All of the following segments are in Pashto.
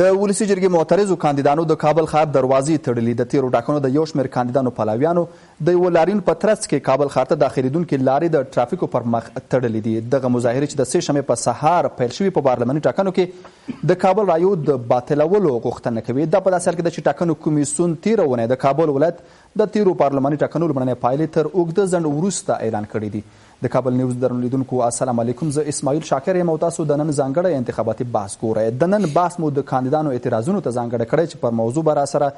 د ولسي جرګې معترضو کاندیدانو د کابل ښار دروازې تړلي. د تیرو ټاکنو د یو شمېر کاندیدانو پلویانو د یوه لاریون په ترڅ کې کابل ښار ته داخلېدونکي لارې د ټرافیکو پر مخ تړلي دي. دغه مظاهرې چې د 3 شنبې په سهار پیل شوي په پارلماني ټاکنو کې د کابل رایو د باطلولو غوښتنه کوي. دا په داسې حال کې ده چې ټاکنو کمیسیون تېره اونۍ د کابل ولایت د تیرو پارلماني ټاکنو لومړنۍ پایلې تر اوږده ځنډ وروسته اعلان کړي دي. د کابل نیوز درنو لیدونکو السلام علیکم، زه اسماعیل شاکر یم او تاسو د نن ځانګړی انتخاباتي بحث ګورئ. د نن بحث مو د کاندیدانو اعتراضونو ته ځانګړی کړی چې پر موضوع به راسره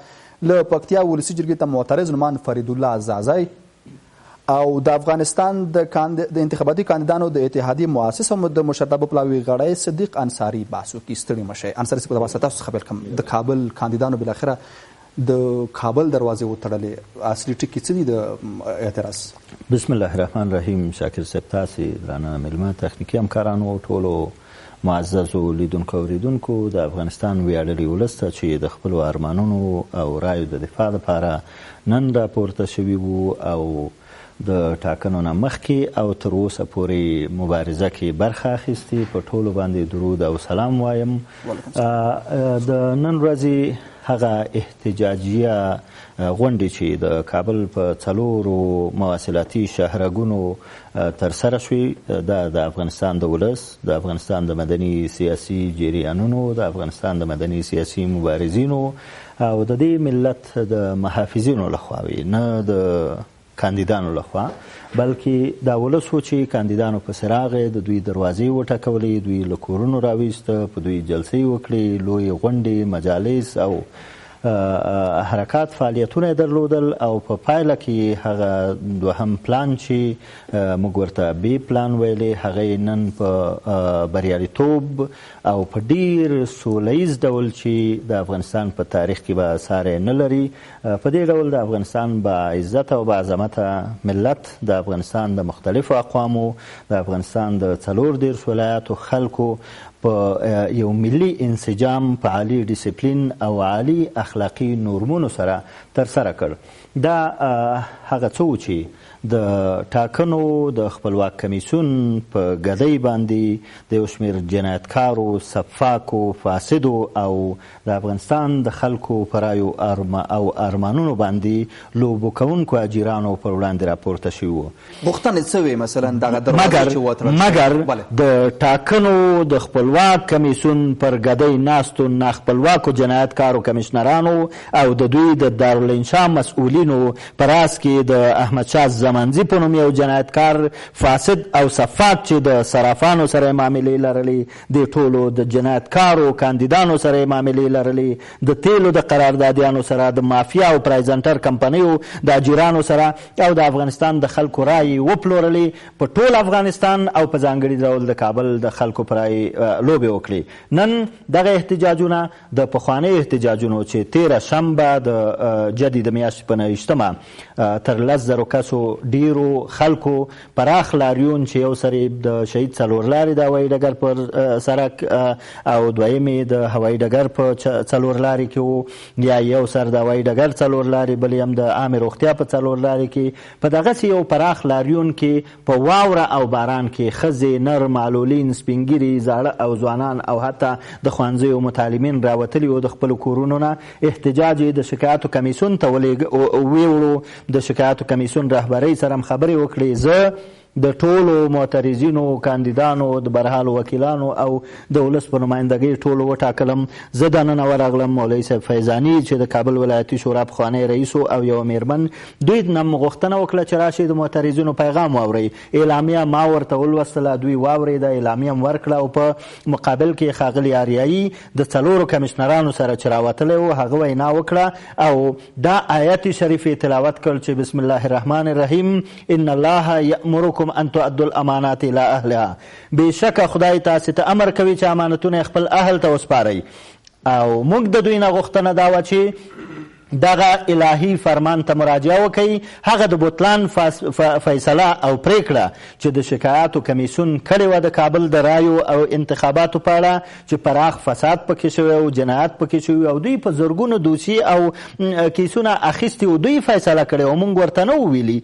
له پکتیا ولسي جرګې ته معترض نومان فرید الله زازی او د افغانستان د انتخاباتي کاندیدانو د اتحادیې مؤسس او د مشرتابه پلاوي غړی صدیق انصاري بحث وکړي. ستړي مه شئ. انصاري صاحب، د تاسو څخه پیل کوم. د کابل کاندیدانو بالاخره د کابل دروازې وتړلې، اصلي ټکي څه دي د اعتراض؟ بسم الله الرحمن الرحیم. شاکر صاحب، تاسې درانه مېلمه، تخنیکي همکارانو او ټولو معززو لیدونکو او اوریدونکو، د افغانستان ویاړلي ولس ته چې د خپلو ارمانونو او رایو د دفاع لپاره نن راپورته شوي وو او د ټاکنو نه مخکې او تر اوسه پورې مبارزه کې برخه اخیستې، په ټولو باندې درود او سلام وایم. د نن ورځې هغه احتجاجیه غونډې چې د کابل په 4 مواصلاتي شهرګونو ترسره شوې، دا د افغانستان د ولس، د افغانستان د مدني سیاسي جریانونو، د افغانستان د مدني سیاسي مبارزینو او د دې ملت د محافظینو لخوا وي، نه د کاندیدانو لخوا، بلکې دا ولس و چې کاندیدانو پسې راغی، د دوی دروازې وټکولې، دوی له کورونو راویسته، په دوی جلسې وکړې، لویې غونډې، مجالس او حرکات فعالیتونه درلودل او په پایله کې هغه دوهم پلان چې موږ ورته بی پلان ویلې، هغه نن په بریالیتوب او په ډیر سولیز ډول چې د افغانستان په تاریخ کې به ساری نه لري، په دې ډول د افغانستان با عزت او با عظمته ملت، د افغانستان د مختلفو اقوامو، د افغانستان د 14 ولایاتو خلکو په یو ملي انسجام، په عالی ډیسپلین او عالی اخلاقی نورمونو سره ترسره کړ. دا هغه څه چې د ټاکنو د خپلواک کمیسیون په ګدۍ باندې د یو شمېر جنایتکارو، سفاکو، فاسدو او د افغانستان د خلکو په رایو او ارمانونو باندې لوبو کوونکو اجیرانو پر وړاندې راپورته شوي وو. غوښتنې څه وې مثلا دغه دروازې چې وتړل؟ مګر د ټاکنو د خپلواک کمیسیون پر ګدۍ ناستو ناخپلواکو جنایتکارو کمیشنرانو او د دوی د دارالانشا مسؤلینو په راس کې د احمدشاه منځي په نوم یو جنایتکار، فاسد او صفاک چې د صرافانو سره معاملې لرلې، د ټولو د جنایتکارو کاندیدانو سره معاملې لرلې، د تیلو د قراردادیانو سره، د مافیا او پرایزنټر کمپنیو د اجیرانو سره او د افغانستان د خلکو رای وپلورلې، په ټول افغانستان او په ځانګړي ډول د کابل د خلکو پر رای لوبې وکړي. نن دغه احتجاجونه د پخواني احتجاجونو چې 13 شنبه د جدي د میاشتې په 29 تر 10,000 کسو ډیرو خلکو پراخ لاریون چې یو سری د شهید څلور لارې د هوایي ډګر پر سرک او دویمې د هوایي ډګر په څلور لارې کې و، یا یو سر د هوایي ډګر څلور لارې، بل هم د عامې روغتیا په څلور لارې کې، په دغسې یو پراخ لاریون کې په واوره او باران کې ښځې، نر، معلولین، سپینګیري، زاړه او ځوانان او حتی د ښوونځیو متعلمین راوتلي وو د خپلو کورونو نه. احتجاج د شکایاتو کمیسیون ته ویوړو. د شکایاتو کمیسیون رهبرۍ سره هم خبرې وکړې. زه د ټولو معترضینو، کاندیدانو، د برحالو وکیلانو او د ولس په نمایندګۍ ټولو وټاکلم. زه دننه ورغلم، مولوي صاحب فیضاني چې د کابل ولایتي شورا پخوانی رئیس او یو میرمن، دوی نه غوښتنه وکړه چې راشي د معترضینو پیغام واورئ. اعلامیه ما ورته ولوستله، دوی واورېده، اعلامیه هم ورکړه او په مقابل کې ښاغلي آریایي د 4 کمشنرانو سره چې راوتلی و هغه وینا وکړه او دا آیت شریف تلاوت کړ چې بسم الله الرحمن الرحیم ان الله یأمرکم ان تؤدوا الامانات الى اهلها. بېشکه خدای تاسې ته امر کوي چې امانتونه خپل اهل ته وسپارئ. او موږ د دوی نه غوښتنه دا وه چې دغه الهي فرمان ته مراجعه وکړي. هغه د بوتلان فیصله او پریکړه چې د شکایاتو کمیسیون کړې وه د کابل د رایو او انتخاباتو په اړه چې پراخ فساد پکې شوی او جنایت پکې شوي او دوی په زرګونو دوسیې او کیسونه اخیستي او دوی فیصله کړې او موږ ورته نه وویلي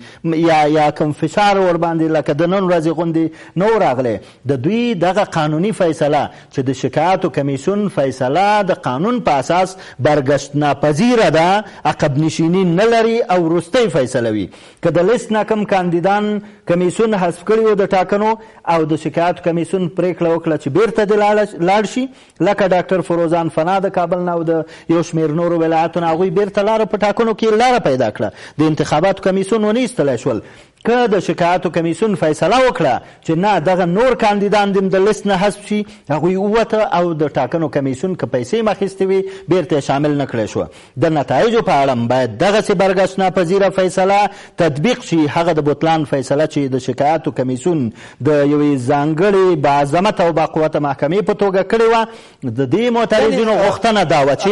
یا کوم فشار ورباندې لکه د نن ورځې غوندې نه و راغلی. د دوی دغه قانوني فیصله چې د شکایاتو کمیسیون فیصله د قانون په اساس برګشت ناپذیره ده، عقب نشینی نه لري او وروستی فیصله وي. که د لیست نه کم کاندیدان کمیسیون حذف کړي وو د ټاکنو او د شکایاتو کمیسیون پریکړه وکړه چې بیرته دې لاړ شي، لکه ډاکټر فروزان فنا د کابل نه او د یو شمېر نورو ولایتونو، هغوی بیرته لاره په ټاکنو کې لاره پیدا کړه. د انتخاباتو کمیسیون ونه ایستلی شول. که د شکایاتو کمیسیون فیصله وکړه چې نه دغه نور کاندیدان دې د لیست نه حذف شي، هغوی ووته او د ټاکنو کمیسیون که پیسې م اخیستې وي بیرته شامل نه کړی شوه. د نتایجو په اړه باید دغسې برګشت ناپذیره فیصله تطبیق شي. هغه د بوتلان فیصله چې د شکایاتو کمیسیون د یوې ځانګړې باعظمته او باقوته محکمې په توګه کړې وه، د دې معترضینو غوښتنه دا وه چې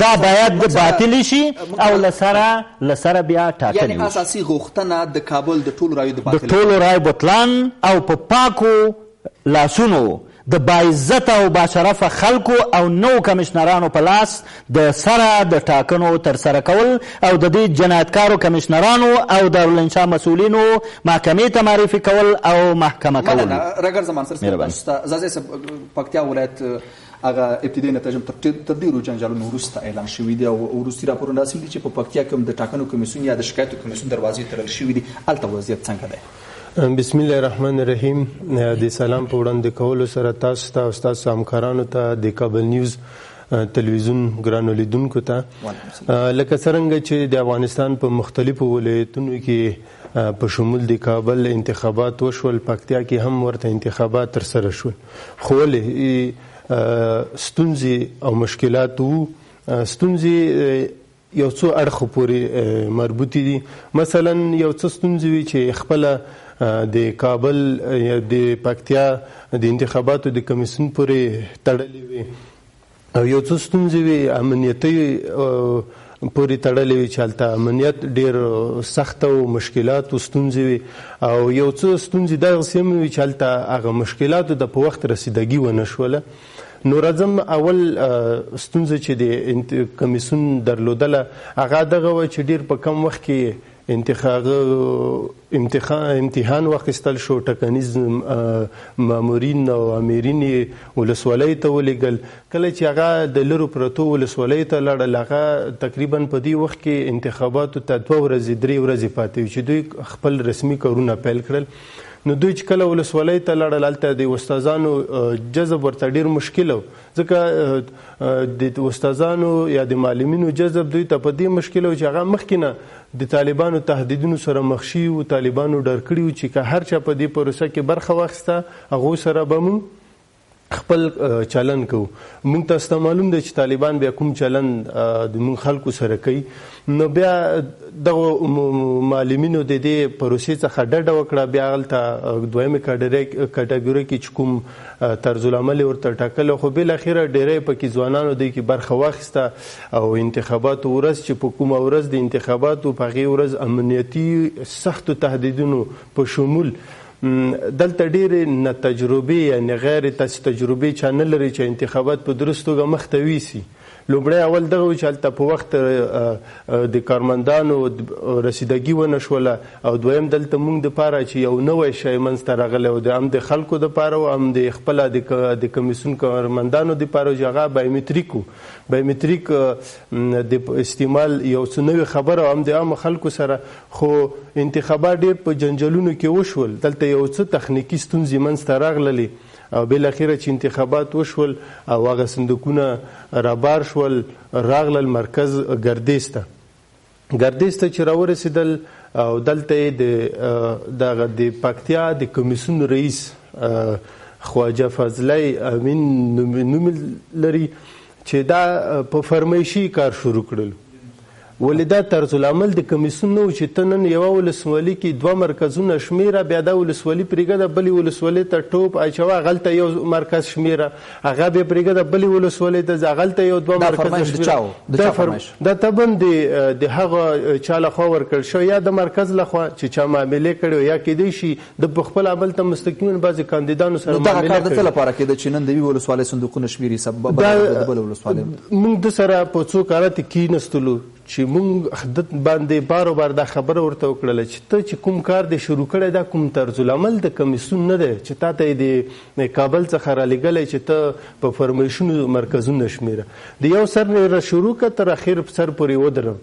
دا باید باطلې شي او له سره بیا ټاکنې یعنې اساسي غوښتنه د کابل د ټولو رایو بوتلان او په پاکو لاسونو د باعزته او باشرفه خلکو او نو کمشنرانو په لاس د سره د ټاکنو ترسره کول او د دې جنایتکارو کمشنرانو او دارالانشا مسؤلینو محکمې ته معرفي کول او محکمه کول. رګر زمان سر زازی صاحب پکتیا ولایت هغه ابتدایي نتایج تر ډېرو جنجالونو وروسته اعلان شوي دي او وروستي راپورونه داسې دي چې په پکتیا کې هم د ټاکنو کمیسیون یا د شکایتو کمیسیون دروازې تړل شوي دي. هلته وضعیت څنګه دی؟ بسم الله الرحمن الرحیم. د سلام په وړاندې کولو سره تاسو ته او ستاسو همکارانو ته د کابل نیوز تلویزیون ګرانو لیدونکو ته لکه څرنګه چې د افغانستان په مختلفو ولایتونو کې په شمول د کابل انتخابات وشول، پکتیا کې هم ورته انتخابات ترسره شول، خو ولې ستونزې او مشکلات وو. ستونزې یو څو اړخو پورې مربوطې دي. مثلا یو څه ستونزې وي چې خپله د کابل یا د پکتیا د انتخاباتو د کمیسیون پورې تړلې وي، او یو څه ستونزې وي امنیتي پورې تړلې وي چې هلته امنیت ډېر سخت او مشکلات او ستونزې وي، او یو څه ستونزې دغسې هم وي چې هلته هغه مشکلاتو ته په وخت رسیدګي ونه شوله. نو راځم اول ستونزه چې د کمیسیون درلودله هغه دغه وه چې ډېر په کم وخت کې امتحان واخیستل شو، ټاکنیز مامورین او امیرین ولسوالۍ ته ولیږل. کله چې هغه د لرو پرتو ولسوالیو ته لاړل، هغه تقریبا په دې وخت کې انتخاباتو ته 2 ورځې 3 ورځې پاتې وي چې دوی خپل رسمي کارونه پیل کړل. نو دوی چې کله ولسوالۍ ته لاړل، هلته د استادانو جذب ورته ډېر مشکل و، ځکه د استادانو یا د معلمینو جذب دوی ته په دې مشکل و چې هغه مخکې نه د طالبانو تهدیدونو سره مخ شوي وو، طالبانو ډار کړي وو چې که هر چا په دې پروسه کې برخه واخیسته هغوی سره به مونږ خپل چلن کوو. مونږ تاسو ته معلوم دی چې طالبان بیا کوم چلن د مونږ خلکو سره کوي. نو بیا دغه معلمینو د دې پروسې څخه ډډه وکړه، بیا هلته دویمې کټګورۍ کې چې کوم طرزالعمل یې ورته ټاکلی، خو بالاخره ډېری پکې ځوانانو دی کې برخه واخیسته او انتخاباتو ورځ چې په کومه ورځ د انتخاباتو په هغې ورځ امنیتي سختو تهدیدونو په شمول دلته ډېرې نه تجربې یعنې غیر تجربې چا نه لري چې انتخابات په درست توګه مخته ویسي. لومړی اول دغه و چې هلته په وخت د کارمندانو رسیدګي ونه شوله، او دویم دلته موږ دپاره چې یو نوی شی منځته راغلی و، هم د خلکو دپاره و هم د خپله د کمیسیون کارمندانو دپاره چې هغه بایومتریک و. بایومتریک د استعمال یو څه نوې خبره او هم د عامو خلکو سره، خو انتخابات ډېر په جنجالونو کې وشول. دلته یو څه تخنیکي ستونزې منځته راغللې او بالاخره چې انتخابات وشول او هغه صندوقونه رابار شول، راغلل مرکز ګردیز ته چې راورسېدل، او دلته د پکتیا د کمیسیون رئیس خواجه فضلی امین نوم لري چې دا په فرمایشي کار شروع کړل. ولې دا طرز العمل د کمیسیون نه و چې ته نن یوه ولسوالي کې 2 مرکزونه شمیره، بیا دا ولسوالي پرېږده بلې ولسوالۍ ته ټوپ اچوه، هغلته یو مرکز شمیره، هغه بیا پرېږده بلې ولسوالۍ ته ځه، هغلته یو 2 مرکزه شمیره. دا طبعا د هغه چا لخوا ورکړل شوی یا د مرکز لخوا چې چا معاملې کړې یا کیدای شي د په خپل عمل ته مستقیما بعضې کاندیدانو سره معاملې کړي. دغه کار د څه لپاره کېده چې نن د یوې ولسوالۍ صندوقونه شمېري د بلې ولسوالۍ؟ موږ د سره په څو کاراتې کېنستلو چې موږ د باندې بار بار دا خبره ورته وکړله چې ته چې کوم کار دې شروع کړی دا کوم طرز العمل د کمیسیون نه دی چې تا ته یې د کابل څخه رالیږلی چې ته په فرمیشونو مرکزونه شمېره. د یو سر نه شروع کړه تر اخر سر پورې ودرم،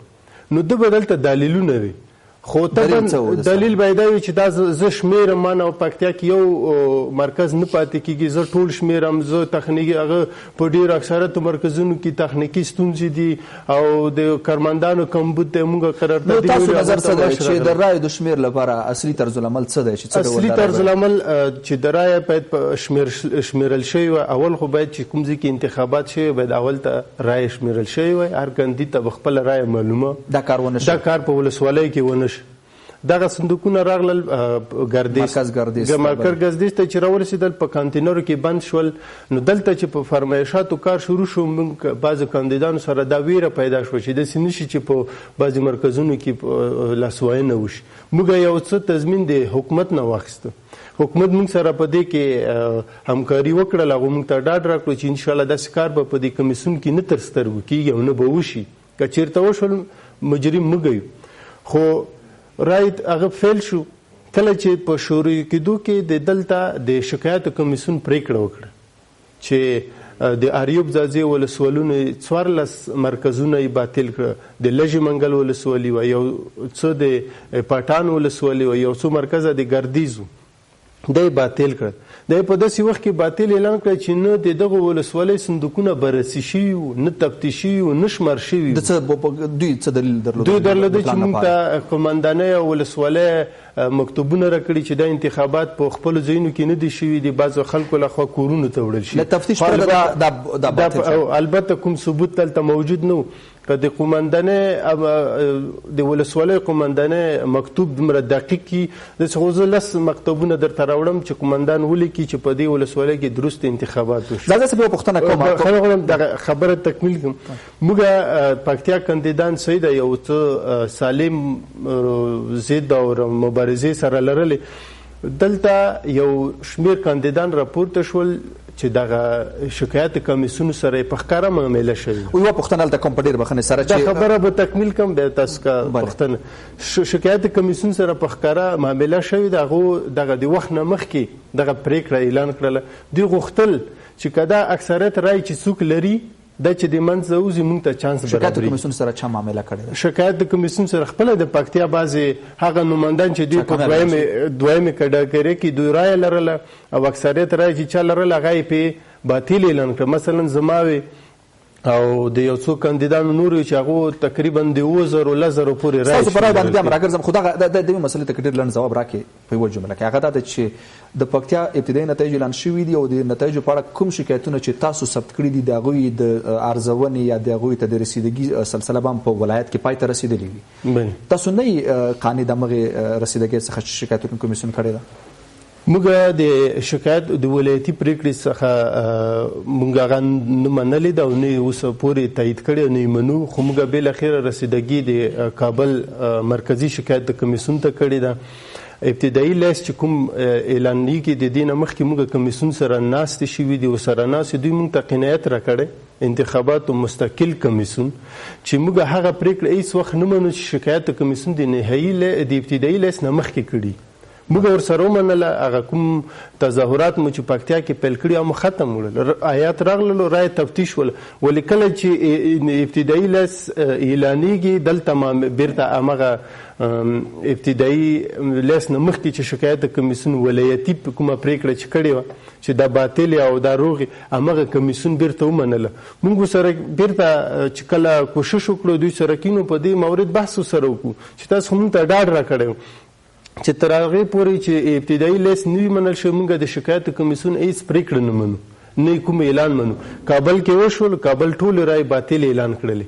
نو ده به دلته دلیلونه وي، خو دلیل باید دا وي چې دا زه شمېرم، ما نه پکتیا کې یو مرکز نه پاتې کېږي، زه ټول شمېرم، زه تخنیکي هغه په ډېرو اکثرتو مرکزونو کې تخنیکي ستونزې دي او د کارمندانو کمبود دی. موږ قراردادي تاسو نظر څه دی چې د رایې د شمېر لپاره اصلي طرز العمل څه دی؟ اصلي طرز العمل چې د رایې باید شمېرل شوی وي. اول خو باید چې کوم ځای کې انتخابات شوي باید اول ته رایې شمېرل شوی وي، هر کاندید ته به خپله رایه معلومه. دا کار ونه شي، دا کار په ولسوالۍ کې ونه شي. دغه صندوقونه راغلل ګردیز ګردیز ته چې راورسېدل په کانتینرو کې بند شول. نو دلته چې په فرمایشاتو کار شروع شو موږ بعضې کاندیدانو سره دا ویره پیدا شوه چې داسې نه شي چې په بعضې مرکزونو کې لاسوهنه وشي. موږ یو څه تضمین د حکومت نه واخیسته، حکومت موږ سره په دې کې همکاري وکړل، هغه موږ ته ډاډ راکړو چې انشاءالله داسې کار به په دې کمیسیون کې نه تر سترګو کېږي او نه به وشي. که چېرته وشول مجرم موږ یو. خو رایت هغه فیل شو کله چې په شروع کېدو کې د دلته د شکایاتو کمیسیون پرېکړه وکړه چې د اریوب ځاځي ولسوالونو 14 مرکزونه یې باطل کړه، د لږې منګل ولسوالي وه، یو څه د پاټان ولسوالي وه، یو څو مرکزه د ګردیز و، دا یې باطل کړه. دا یې په داسې وخت کې باطل اعلان کړه چې نه د دغو ولسوالۍ صندوقونه بررسي شوي وو، نه تفتیش شوي وو، نه شمار شوي وو. دوی څه دلیل درلود؟ دوی درلوده چې موږ ته قومندانۍ او ولسوالۍ مکتوبونه راکړي چې دا انتخابات په خپلو ځایونو کې نه دي شوي دي، بعضو خلکو لخوا کورونو ته وړل شي. له تفتیش پرته دا باطل شو. البته کوم ثبوت دلته موجود نه و. که د قومندانۍ د ولسوالۍ قومندانۍ مکتوب دومره دقیق کي، داسې خو زه 10 مکتوبونه درته راوړم چې قومندان ولیکي چې په دې ولسوالۍ کې درست انتخابات وشي. دا زه به پوښتنه کوم، دغه خبره تکمیل کړم. موږ پکتیا کاندیدان سید یو څه سالم ضد او مبارزې سره لرلې. دلته یو شمېر کاندیدان راپورته شول چې دغه شکایت کمیسیون سره په ښکاره معامله شوې. یوه پوښتنه هلته کوم په ډېر بخښنې سره چې دا خبره به تکمیل کړم بیا تاسو که پوښتنه شکایت کمیسیون سره په ښکاره معامله شوې ده. هغو دغه د وخت نه مخکې دغه پرېکړه اعلان کړله. دوی غوښتل چې که دا اکثریت رای چې څوک لري دا چې د منځه وځي موږ ته چانس برابري. شکایت کمیسیون سره چا معامله کړې ده؟ شکایت د کمیسیون سره خپله د پکتیا بعضې هغه نمایندان چې دوی په دویمې کډاګرۍ کې دوی رایه لرله او اکثریت رایه چې چا لرله هغه یې پې باطل اعلان کړه. مثلا زما وې او د یو څو کاندیدانو نور چې هغو تقریبا د 2000 لزرو پورې رایې ستاسو په رایې باندې بیا هم راګرځم، خو دغه د دې مسلې ته که ډېر لنډ ځواب راکړې په یوه جمله کې، هغه دا ده چې د پکتیا ابتدایي نتایج اعلان شوي دي او د نتایجو په اړه کوم شکایتونه چې تاسو ثبت کړي دي د هغوی د ارزونې یا د هغوی ته د رسیدګي سلسله به هم په ولایت کې پای ته رسېدلې وي. تاسو نه یې قانع د همغې رسیدګۍ څخه چې شکایتونو کمیسیون کړې ده؟ موږ د شکایت د ولایتي پریکړې څخه موږ هغه نه منلې ده او نه یې اوسه پورې تایید کړې او نه یې منو. خو موږ بالاخره رسیدګي د کابل مرکزي شکایت د کمیسیون ته کړې ده. ابتدایي لیست چې کوم اعلانیږي د دې نه مخکې موږ کمیسیون سره ناستې شوي دي، ورسره ناستې دوی موږ ته قناعت راکړی انتخاباتو مستقل کمیسیون چې موږ هغه پریکړه هیڅ وخت نه منو چې شکایت کمیسیون د نهایي د ابتدایي لیست نه مخکې کړي. موږ ورسره ومنله هغه کوم تظاهرات مو چې پکتیا کې پیل کړي هغه ختم وړل، آیات راغلل رای تفتیش ول. ولې کله چې ابتدایي لیست اعلانیږي دلته بیرته همغه ابتدایي لیست نه مخکې چې شکایت کمیسیون ولایتي کومه پرېکړه چې کړې وه چې دا باطلې او دا روغې همغه کمیسیون بیرته ومنله. موږ سره بیرته چې کله کوشش وکړو دوی سره کینو په دې مورد بحث سره وکړو چې تاسو موږ ته ډاډ راکړی چې تر هغې پورې چې ابتدایي لیست نه وي منل شوی موږ د شکایت کمیسیون هیڅ پرېکړه نه منو، نه کوم اعلان منو. کابل کې وشول، کابل ټولې رایې باطل اعلان کړلې.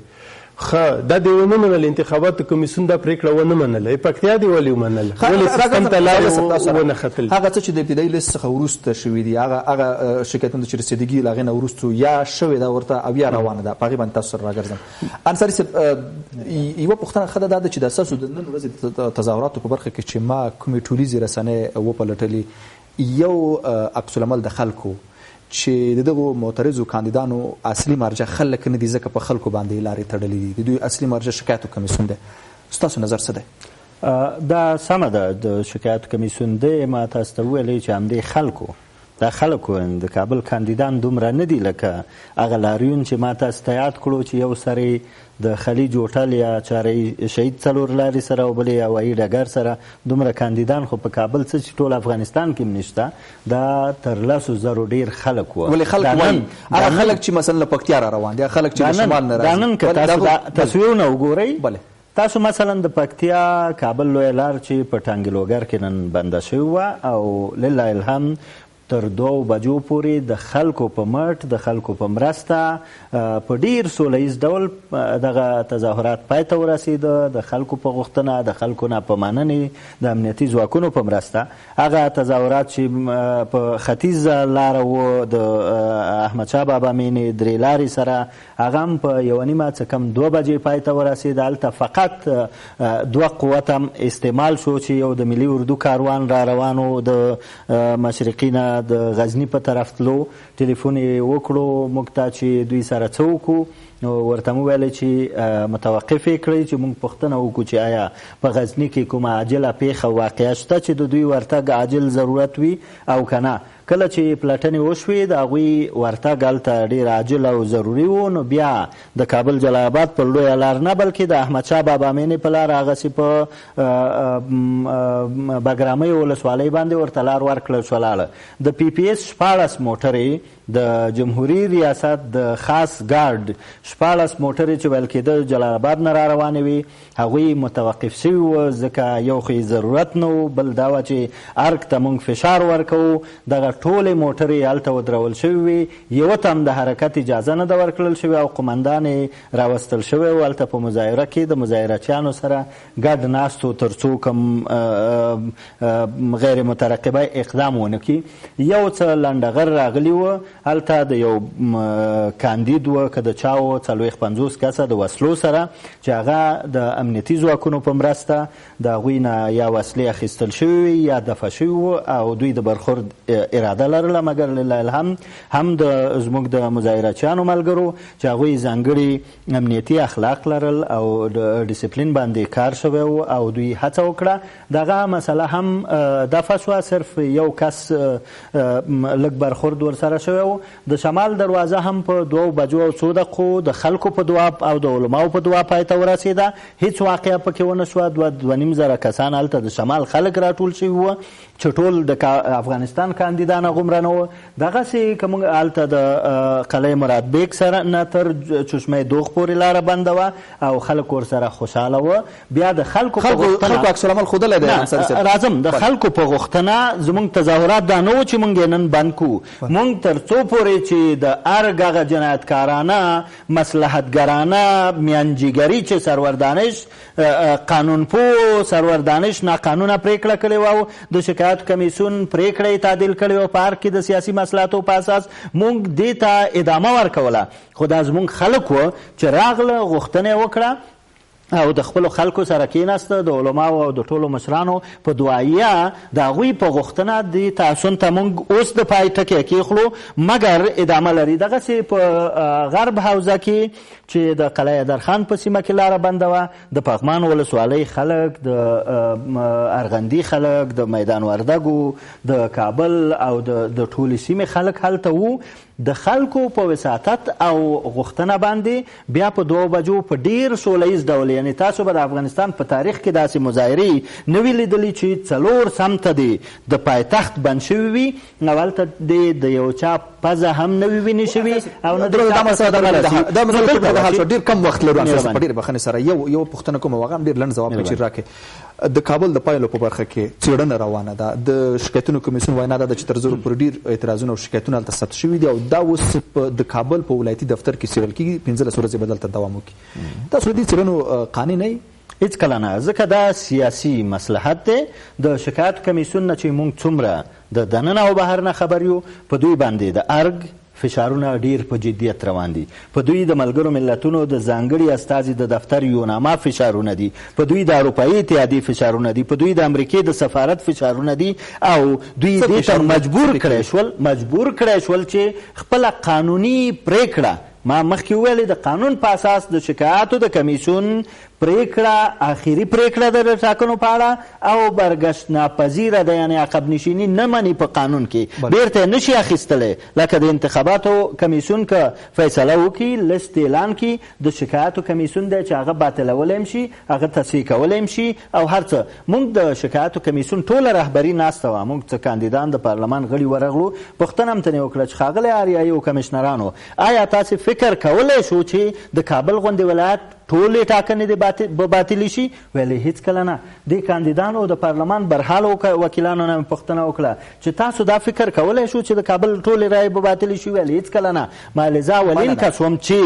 دا دې ونه منله انتخاباتو کمیسیون دا پرېکړه ونه منله پکتیا دې ولې ومنله ولې سیستم ته لارې ونه ختل هغه څه چې د ابتدایي لیست څخه وروسته شوي دي هغه شکایتونه چې رسېدګي له هغې نه وروستو یا شوې ده ورته او یا روانه ده په هغې باندې تاسو سره راګرځم انصاري صاحب یوه پوښتنه ښه ده دا ده چې د ستاسو د نن ورځې د تظاهراتو په برخه کې چې ما کومې ټولیزې رسنۍ وپلټلې یو عکس العمل د خلکو چې دغه معترضو کاندیدانو اصلي مرجع خلک نه دي ځکه په خلکو باندې لارې تړلې دي د دوی اصلي مرجع شکایتو کمیسیون دی ستاسو نظر څه دی دا سمه ده د شکایتو کمیسیون دی ما تاسو ته وویلی چې همدې خلکو دا خلکو د کابل کاندیدان دومره نه دي لکه هغه لاریون چې ما تاسو ته یاد کړو چې یو سر د خلیج هوټل یا چارې شهید څلور لارې سره او بل یې هوایي ډګر سره دومره کاندیدان خو په کابل څه چې ټول افغانستان کې هم نشته دا تر 100,000 ډېر خلک وو ولې خلک وایي هغه خلک چې مثلا له پکتیا را روان دي خلک چې د شمال نه راځي دا نن که تاسو تصویرونه وګورئ تاسو مثلا د پکتیا کابل لویه لار چې په ټانګلوګر کې نن بنده شوې وه او لله الحمد تر 2 بجو پورې د خلکو په مټ د خلکو په مرسته په ډیر سوله ییز ډول دغه تظاهرات پای ته ورسېده د خلکو په غوښتنه د خلکو نه په مننې د امنیتي ځواکونو په مرسته هغه تظاهرات چې په ختیځه لاره و د احمدشاه بابا مینې درې لارې سره هغه هم په 1:30 څه کم 2 بجې پای ته ورسېده هلته فقط 2 قوت هم استعمال شو چې یو د ملي اردو کاروان را روانو د مشرقي نه د غزنی په طرف تلو ټلیفون یې وکړو موږ ته چې دوی سره څه وکړو نو ورته مو ویلی چې متوقف یې کړئ چې موږ پوښتنه وکړو چې آیا په غزني کې کومه عاجله پیښه واقعه شته چې د دوی ورتګ عاجل ضرورت وي او که نه کله چې پلټنې وشوې د هغوی ورتګ هلته ډېر عاجل او ضروري و نو بیا د کابل جلال آباد په لویه لار نه بلکې د احمدشاه بابا مینې په لار هغسې په بګرامۍ ولسوالۍ باندې ورته لار ورکړل شوله د پی پی ایس 14 موټرې د جمهوری ریاست د خاص ګارد 14 موټرې چې ویل کېده جلال آباد نه را روانې وي هغوی متوقف شوي وو ځکه یو خو ضرورت نه و بل دا وه چې ارګ ته موږ فشار ورکوو دغه ټولې موټرې هلته ودرول شوي وي یوه ته هم د حرکت اجازه نه ده ورکړل شوې او قمندان یې راوستل شوی و هلته په مظاهره کې د مظاهرچیانو سره ګډ ناستو تر څو کوم غیر مترقبه اقدام ونه کړي یو څه لنډغر راغلي وه هلته د یو کاندید و که د چا و 40-50 کسه د وسلو سره چې هغه د امنیتي ځواکونو په مرسته د هغوی نه یا وسلې اخیستل شوي یا دفع شوي وو او دوی د برخورد اراده لرله مګر لله الحمد هم زموږ د مظاهرچیانو ملګرو چې هغوی ځانګړي امنیتي اخلاق لرل او د ډیسپلین باندې کار شوی و او دوی هڅه وکړه دغه مسله هم دفع شوه صرف یو کس لږ برخورد ورسره شوی و د شمال دروازه هم په 2 بجو او 2 دقیقو د خلکو په دعا او د علماو په دعا پای ته ورسېده هیڅ واقعه پکې ونه شوه 2.5 زره کسان هلته د شمال خلک راټول شوي وو چې ټول د افغانستان کاندیدان غومره نه وو دغسې که موږ هلته د قلعه مراد بیګ سره نه تر چشمه دوغ پورې لاره بنده وه او خلک ورسره خوشحاله وه بیا د خلکو په غوښتنه عکس العمل ښودلی دی راځم د خلکو په غوښتنه زموږ تظاهرات دا نه و چې موږ یې نن بند کړو موږ تر څو پورې چې د ارګ هغه جنایتکارانه مصلحتګرانه میانجیګري چې سرور دانش قانونپوه سرور دانش ناقانونه پرېکړه کړې وه د شکایت کمیسیون پرېکړه یې تعدیل کړې وه په ارګ کې د سیاسي مصلحتو په اساس موږ دې ته ادامه ورکوله خو دا زموږ خلک وه چې راغله غوښتنه یې وکړه او د خپلو خلکو سره کېناسته د علماو او د ټولو مشرانو په دعایه د هغوی په غوښتنه دې تعصن ته موږ اوس د پای ټکی کېښلو مګر ادامه لري دغسې په غرب حوزه کې چې د قلعه درخان په سیمه کې لاره بنده وه د پغمان ولسوالۍ خلک د ارغندي خلک د میدان وردګو د کابل او د ټولې سیمې خلک هلته وو د خلکو په وساطت او غوښتنه باندې بیا په 2 بجو په ډیر سوله ییز ډول یعنی تاسو به د افغانستان په تاریخ کې داسې مظاهرې نه وي لیدلي چې 4 سمته دی د پایتخت بند شوي وي او هلته د یو چا پزه هم نه وي وینې شوي او نه دا مسله ډېر کم وخت لرو په ډېر بخښنې سره یو پوښتنه کومه هغه هم ډېر لنډ ځواب پکې راکړې د کابل د پایلو په برخه کې څېړنه روانه ده. د شکایتونو کمیسیون وینا ده چې تر 100 پورې ډېر اعتراضونه او شکایتونه هلته ثبت شوي دي او دا اوس د کابل په ولایتي دفتر کې څېړل کېږي 15 ورځې به دلته دوام وکړي. تاسو د دې څېړنو قانع نه یې؟ هیڅ کله نه، ځکه دا سیاسي مصلحت دی. د شکایت کمیسیون نه چې موږ څومره د دننه او بهر نه خبر یو، په دوی باندې د ارګ فشارونه ډیر په جدیت روان دي، په دوی د ملګرو ملتونو د ځانګړي استازي د دفتر یوناما فشارونه دي، په دوی د اروپایي اتحادیې فشارونه دي، په دوی د امریکې د سفارت فشارونه دي او دوی دې ته مجبور کړی شول چې خپله قانوني پریکړه، ما مخکې ویلې د قانون په اساس د شکایاتو د کمیسیون پریکړه آخري پریکړه د ټاکنو په اړه او برګشت ناپذیره ده، یعنی عقب نشیني نه مني په قانون کې، بیرته نشي اخیستلی. لکه د انتخاباتو کمیسیون که فیصله وکړي، لست اعلان کړي، د شکایاتو کمیسیون دی چې هغه باطلولی هم شي، هغه تصحیح کولی هم شي او هر څه. موږ د شکایاتو کمیسیون ټوله رهبري ناسته وه، موږ څه کاندیدان د پارلمان غړي ورغلو، پوښتنه هم ترې وکړه چې ښاغلی اریایي او کمیشنرانو، آیا تاسې فکر کولی شو چې د کابل غوندې ولایت ټولې ټاکنې به باطلې شي؟ ویلې هیڅ کله نه. د کاندیدانو د پارلمان برحالو وکیلانو نه مې پوښتنه وکړه چې تاسو دا فکر کولی شو چې د کابل ټولې رایې به باطلې شي؟ ویلې هیڅ کله نه. ما لذا اولین کس وم چې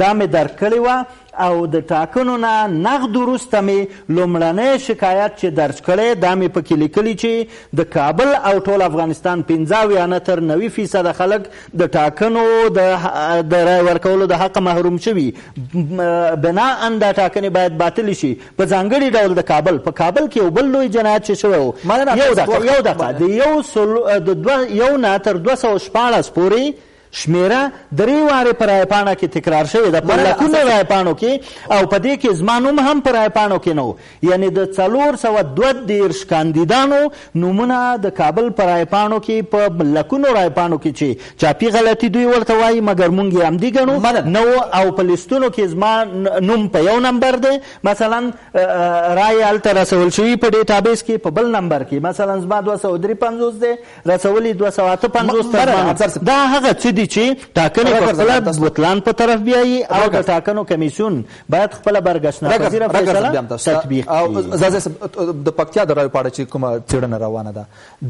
دا مې درک کړې وه او د ټاکنو نه نغد وروسته مې لومړنی شکایت چې درج کړی دا مې پکې لیکلي چې د کابل او ټول افغانستان 95 تر 90% خلک د ټاکنو د رای ورکولو د حق محروم شوي، بنا ان دا ټاکنې باید باطلې شي. په ځانګړي ډول د کابل کې یو بل لوی جنایت چې شوی و، یو دقیقه د 1 نه تر 214 پورې شمیره 3 وارې په رایپاڼه کې تکرار شوې ده، په لکونو رایپاڼو کې، او په دې کې زما نوم هم په رایپاڼو کې نه و. یعنې د 432 کاندیدانو نومونه د کابل په رایپاڼو کې په لکونو رایپاڼو کې چې چاپي غلطي دوی ورته وایي مګر موږ یې همدې ګڼو نه و، او په لیستونو کې زما نوم په 1 نمبر دی، مثلا رای هلته رسول شوي په ډیټابیس کې په بل نمبر کې، مثلا زما 253 دی، رسولي 258. دا هغه څه دي چې ټاکنې په خپله بوتلان په طرف بیایي او د ټاکنو کمیسیون باید خپله برګشت ناپذیره فیصله تطبیق کړي. د پکتیا د رایو په اړه چې کومه څېړنه روانه ده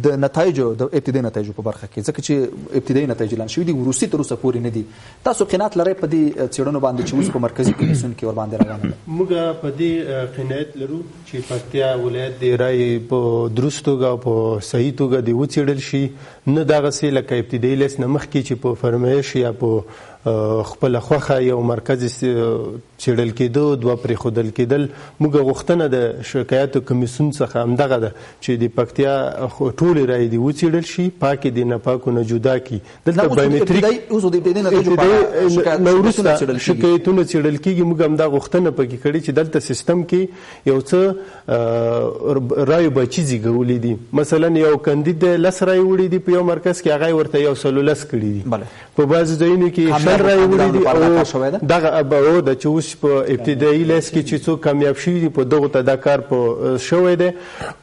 د نتایجو د ابتدایي نتایجو په برخه کې، ځکه چې ابتدایي نتایج اعلان شوي دي، وروستي تر اوسه پورې نه دي، تاسو قناعت لرئ په دې څېړنو باندې چې اوس په مرکزي کمیسیون کې ورباندې روانه ده؟ موږ په دې قناعت لرو چې پکتیا ولایت د رای په درست توګه او په صحیح توګه د وڅېړل شي، نه دغسې لکه ابتدایي لیست نه مخکې چې په فرمایش یا په خپله خوښه یو مرکز څېړل کېدو، دوه پرېښودل کېدل. موږ غوښتنه د شکایاتو کمیسیون څخه همدغه ده چې د پکتیا ټولې رایې دې وڅېړل شي، پاکې د ناپاکو نه جدا کړي. دلته بایومټریک نه وروسته شکایتونه څېړل کېږي. موږ همدا غوښتنه پکې کړې چې دلته سیستم کې یو څه رایو بچي زیږولي دي. مثلا یو کاندید 10 رایې وړي دي په یو مرکز کې، هغه ورته 110 کړي دي، په بعضې ځایونو کې 10 رایې وړي دي او دغه به د چې اوس په ابتدایي لیست کې چې څوک کامیاب شوي دي په دغو ته دا کار په شوی دی.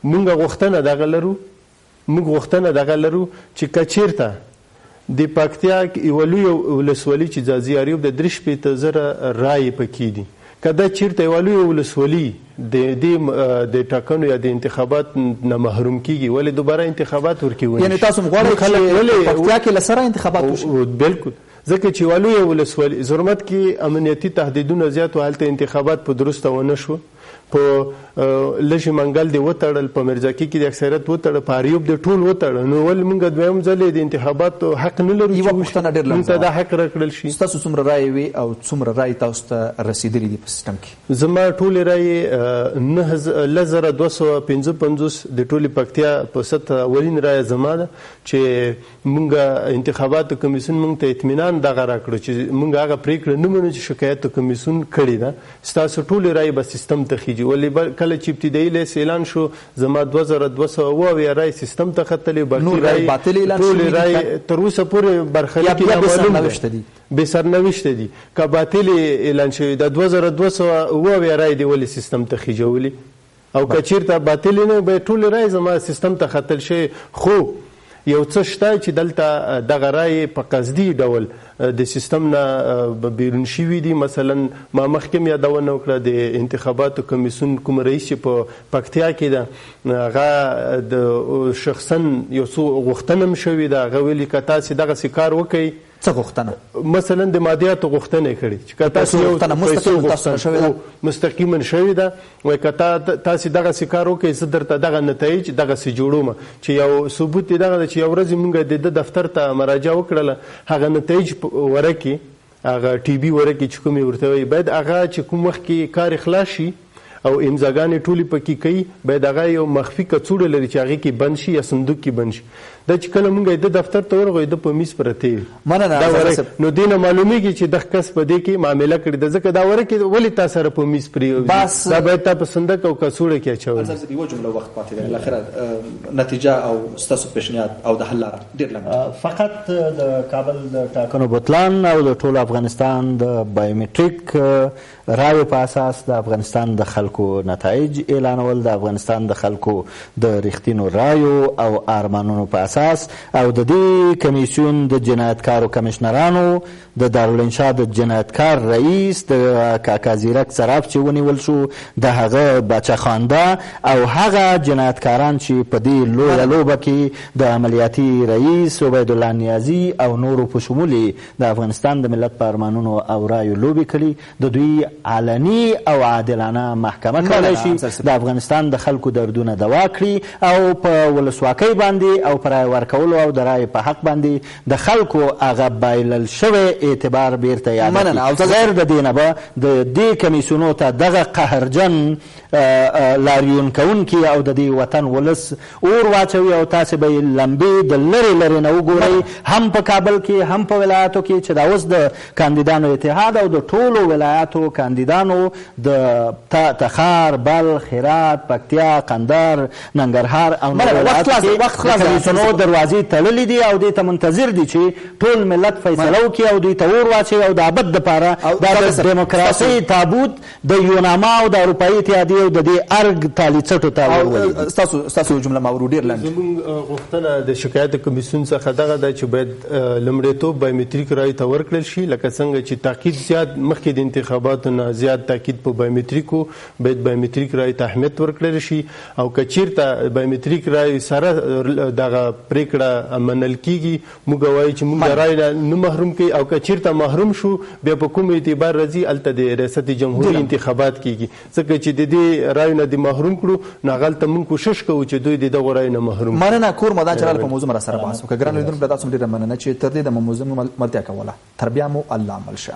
موږ غوښتنه دغه لرو چې که چېرته د پکتیا یوه لویه ولسوالي چې ځاځي اریوب د 43,000 رایې پکې دي، که دا چېرته یوه لویه ولسوالي د ټاکنو یا د انتخابات نه محروم کېږي، ولې دوباره انتخابات ورکوي؟ یعنې تاسو هم غواړئ چې پکتیا کې له سره انتخابات وشي؟ بلکل، ځکه چې یوه لویه ولسوالي زرمت کې امنیتي تهدیدونه زیات و، هلته انتخابات په درسته ونه شو. په لږې منګل دې وتړل، په مرزاکي کې د اکثریت وتړه، په اریوب دې ټول وتړه، نو ولې موږ دویم ځل د انتخاباتو حق نه لرو چې موږ ته دا حق راکړل شي؟ ستاسو څومره رایې وي او څومره رایې تاسو ته رسېدلي دي په سیسټم کې؟ زما ټولې رایې 9,255 د ټولې پکتیا په سطح اولین رایه زما ده، چې موږ انتخاباتو کمیسیون موږ ته اطمینان دغه راکړو چې موږ هغه پرېکړه نه منو چې شکایاتو کمیسیون کړې ده. ستاسو ټولې رایې به سیستم ته خیږي، ولې کله چې ابتدایي لیست اعلان شو زما 2200 رایې سیستم ته ختلې، باقي ټولې رایې تر اوسه پورې برخلیک بې سرنوشته دي. که باطل اعلان شوي د 2200 رایې دې ولې سیستم ته خیجولي، او که چېرته باطل نه به ټولې رایې زما سیستم ته ختل شي. خو یو څه شته چې دلته دغه رایې په قصدي ډول د سیستم نه بیرون شوي دي. مثلا ما مخکې هم یادونه وکړه د انتخاباتو کمیسیون کوم رئیس چې په پکتیا کې ده هغه د شخصا یو څو غوښتنه هم شوې ده. هغه ویلي که تاسې دغسې کار وکئ څه غوښتنه مثلا د مادیاتو غوښتنه یې کړې چې که تاسې مستقیما شوې ده وایي که تاسې دغسې کار وکړئ زه درته دغه نتایج دغسې جوړوم چې یو ثبوت یې دغه ده چې یو ورځ موږ د ده دفتر ته مراجعه وکړله هغه نتایج ورکې هغه ټي بي ورکې چې کوم یې ورته وایي باید هغه چې کوم وخت کې کار خلاص شي او امضاګانې ټولې پکې کوي باید هغه یو مخفي کڅوړه لري چې هغې کې بند شي یا صندوق کې بند شي. دا چې کله موږ د دفتر ته ورغلو د په میز پرته وي نو دې نه معلومیږي چې دغه کس په دې کې معامله کړې ده ځکه دا ورکې ولې تا سره په میز پرېږدي دا باید تا په صندوق او کڅوړه کې اچولی. یوه جمله وخت پاتې دی الاخره نتیجه او ستاسو پیشنهاد او د حل لاره ډېر لنډ فقط د کابل د ټاکنو بطلان او د ټول افغانستان د بایومټریک رایو په اساس د افغانستان د خلکو نتایج اعلانول د افغانستان د خلکو د رښتینو رایو او ارمانونو په اساس او د دې کمیسیون د جنایتکارو کمشنرانو د دارالانشا د جنایتکار رئیس د کاکا زیرک صراف چې ونیول شو د هغه باچا خانده او هغه جنایتکاران چې په دې لویه لوبه کې د عملیاتي رئیس عبیدالله نیازي او نورو په شمول د افغانستان د ملت په ارمانونو او رایو لوبې کړي د دوی علني او عادلانه محکمه کولی شي د افغانستان د خلکو دردونه دوا کړي او په ولسواکۍ باندې او په رایې ورکولو او د رایې په حق باندې د خلکو هغه بایلل شوی اعتبار بیرته یاد کړي. غیر د دې نه به د دې کمیسیونو ته دغه قهرجن لاریون کوونکي او د دې وطن ولس اور واچوي او تاسې به یې لمبې د لرې لرې نه وګورئ هم په کابل کې هم په ولایاتو کې چې دا اوس د کاندیدانو اتحاد او د ټولو ولایاتو کاندیدانو د تخار بلخ هرات پکتیا قندهار ننګرهار او نور ولایاتو کې د کمیسیونو دروازې تړلې دي او دې ته منتظر دي چې ټول ملت فیصله وکړي او دوی ته اور واچوي او د ابد دپاره دا د ډیموکراسۍ تابوت د یوناما او د اروپایي اتحادیې او د دې ارګ تالي څټو ته ورولي. ستاسو جمله ماورو ډېر لنډ. زموږ غوښتنه د شکایت کمیسیون څخه دغه ده چې باید لومړیتوب بایومټریک رایو ته ورکړل شي لکه څنګه چې تاکید زیات مخکې د انتخاباتو نه زیات تاکید په بایومټریکو باید بایومټریک رایو ته اهمیت ورکړل شي او که چیرته بایومټریک رایو سره دغه پرېکړه منل کیږي موږ وایو چې موږ د رایو نه محروم کوي او که چیرته محروم شو بیا په کوم اعتبار راځي هلته د ریاست جمهوري انتخابات کیږي ځکه چې د دې رایو نه د محروم کړو نو هغلته موږ کوشش کوو چې دوی د دغو رایو نه محروم. مننه کور مدان چرال په موضوع را سره بحث وکړه. ګران لیدونکو تاسو ډېره مننه چې تر دې د موضوع ملتیا کوله. تر بیا مو الله مل شه.